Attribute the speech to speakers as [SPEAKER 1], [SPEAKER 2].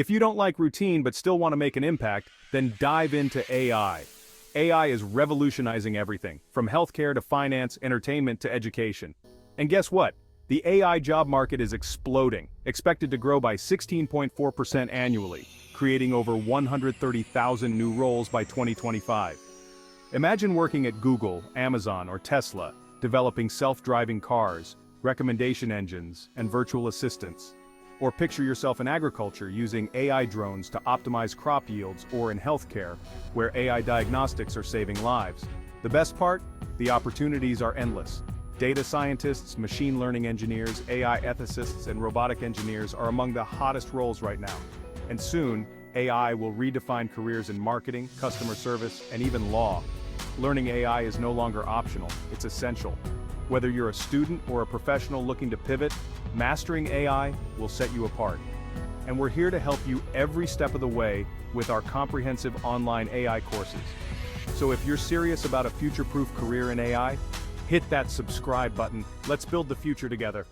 [SPEAKER 1] If you don't like routine but still want to make an impact, then dive into AI. AI is revolutionizing everything, from healthcare to finance, entertainment to education. And guess what? The AI job market is exploding, expected to grow by 16.4% annually, creating over 130,000 new roles by 2025. Imagine working at Google, Amazon, or Tesla, developing self-driving cars, recommendation engines, and virtual assistants. Or picture yourself in agriculture using AI drones to optimize crop yields, or in healthcare, where AI diagnostics are saving lives. The best part? The opportunities are endless. Data scientists, machine learning engineers, AI ethicists, and robotic engineers are among the hottest roles right now. And soon, AI will redefine careers in marketing, customer service, and even law. Learning AI is no longer optional, it's essential. Whether you're a student or a professional looking to pivot, mastering AI will set you apart. And we're here to help you every step of the way with our comprehensive online AI courses. So if you're serious about a future-proof career in AI, hit that subscribe button. Let's build the future together.